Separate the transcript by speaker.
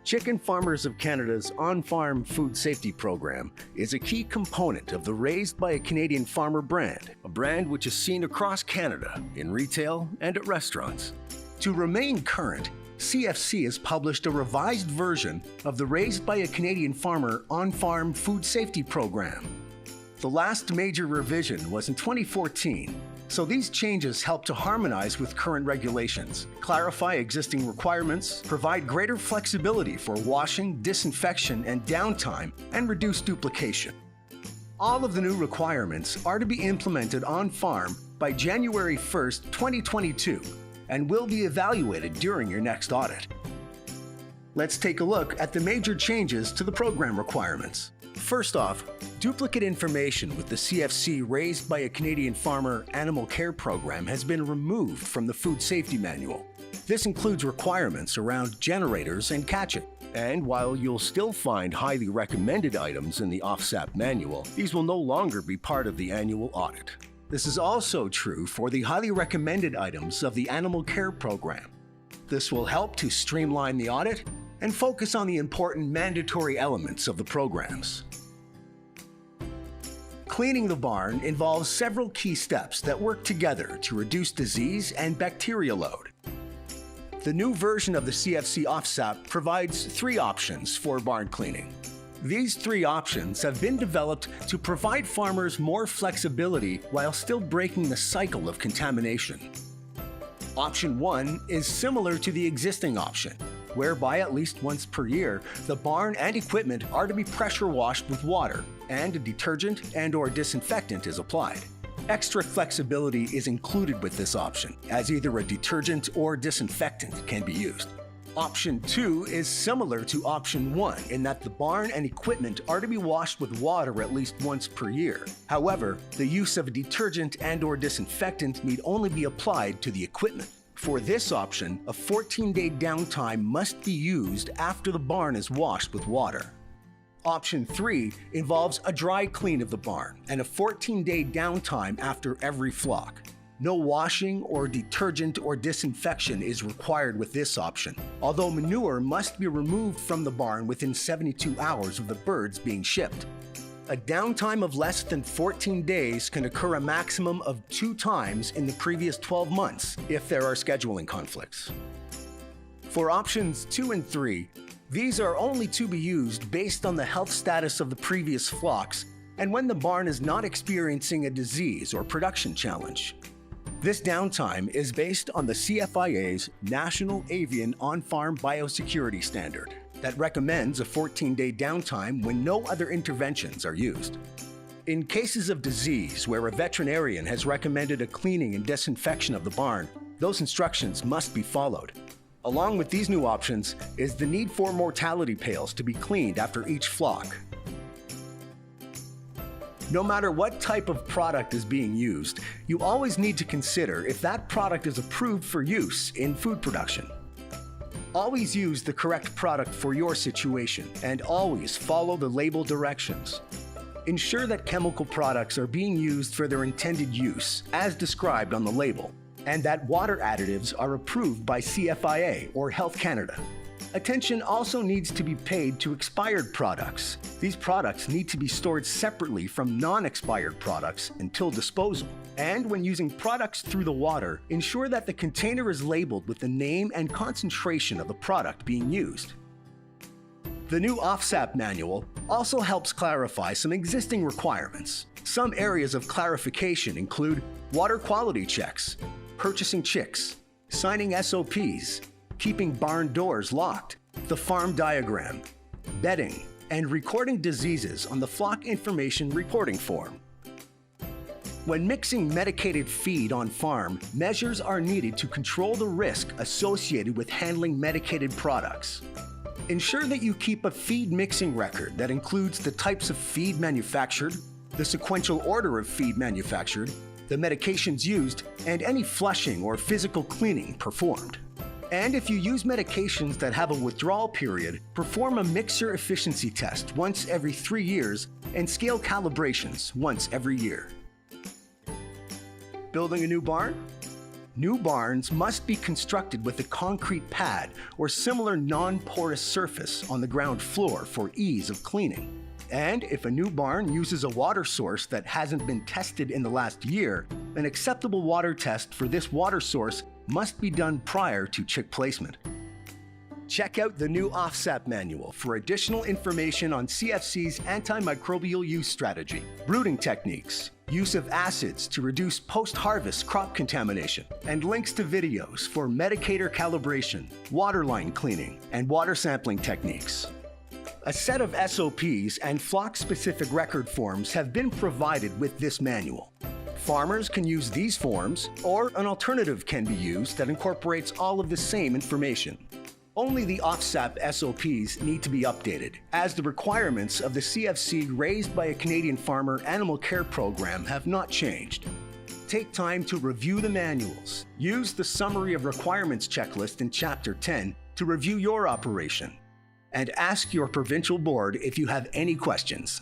Speaker 1: Chicken Farmers of Canada's on-farm food safety program is a key component of the Raised by a Canadian Farmer brand, a brand which is seen across Canada in retail and at restaurants. To remain current, CFC has published a revised version of the Raised by a Canadian Farmer on-farm food safety program. The last major revision was in 2014, so these changes help to harmonize with current regulations, clarify existing requirements, provide greater flexibility for washing, disinfection, and downtime, and reduce duplication. All of the new requirements are to be implemented on-farm by January 1st, 2022, and will be evaluated during your next audit. Let's take a look at the major changes to the program requirements. First off, duplicate information with the CFC Raised by a Canadian Farmer Animal Care Program has been removed from the Food Safety Manual. This includes requirements around generators and catching. And while you'll still find highly recommended items in the OFFSP manual, these will no longer be part of the annual audit. This is also true for the highly recommended items of the Animal Care Program. This will help to streamline the audit and focus on the important mandatory elements of the programs. Cleaning the barn involves several key steps that work together to reduce disease and bacteria load. The new version of the CFC OFFSP provides 3 options for barn cleaning. These 3 options have been developed to provide farmers more flexibility while still breaking the cycle of contamination. Option 1 is similar to the existing option, whereby at least once per year, the barn and equipment are to be pressure washed with water, and a detergent and/or disinfectant is applied. Extra flexibility is included with this option, as either a detergent or disinfectant can be used. Option 2 is similar to Option 1 in that the barn and equipment are to be washed with water at least once per year. However, the use of a detergent and/or disinfectant need only be applied to the equipment. For this option, a 14-day downtime must be used after the barn is washed with water. Option 3 involves a dry clean of the barn and a 14-day downtime after every flock. No washing or detergent or disinfection is required with this option, although manure must be removed from the barn within 72 hours of the birds being shipped. A downtime of less than 14 days can occur a maximum of 2 times in the previous 12 months if there are scheduling conflicts. For options 2 and 3, these are only to be used based on the health status of the previous flocks and when the barn is not experiencing a disease or production challenge. This downtime is based on the CFIA's National Avian On-Farm Biosecurity Standard that recommends a 14-day downtime when no other interventions are used. In cases of disease where a veterinarian has recommended a cleaning and disinfection of the barn, those instructions must be followed. Along with these new options is the need for mortality pails to be cleaned after each flock. No matter what type of product is being used, you always need to consider if that product is approved for use in food production. Always use the correct product for your situation and always follow the label directions. Ensure that chemical products are being used for their intended use, as described on the label, and that water additives are approved by CFIA or Health Canada. Attention also needs to be paid to expired products. These products need to be stored separately from non-expired products until disposal. And when using products through the water, ensure that the container is labeled with the name and concentration of the product being used. The new OFFSP manual also helps clarify some existing requirements. Some areas of clarification include water quality checks, purchasing chicks, signing SOPs, keeping barn doors locked, the farm diagram, bedding, and recording diseases on the flock information reporting form. When mixing medicated feed on farm, measures are needed to control the risk associated with handling medicated products. Ensure that you keep a feed mixing record that includes the types of feed manufactured, the sequential order of feed manufactured, the medications used, and any flushing or physical cleaning performed. And if you use medications that have a withdrawal period, perform a mixer efficiency test once every 3 years and scale calibrations once every year. Building a new barn? New barns must be constructed with a concrete pad or similar non-porous surface on the ground floor for ease of cleaning. And if a new barn uses a water source that hasn't been tested in the last year, an acceptable water test for this water source must be done prior to chick placement. Check out the new OFFSP manual for additional information on CFC's antimicrobial use strategy, brooding techniques, use of acids to reduce post-harvest crop contamination, and links to videos for medicator calibration, waterline cleaning, and water sampling techniques. A set of SOPs and flock-specific record forms have been provided with this manual. Farmers can use these forms, or an alternative can be used that incorporates all of the same information. Only the OFFSP SOPs need to be updated, as the requirements of the CFC raised by a Canadian farmer animal care program have not changed. Take time to review the manuals. Use the Summary of Requirements checklist in Chapter 10 to review your operation. And ask your provincial board if you have any questions.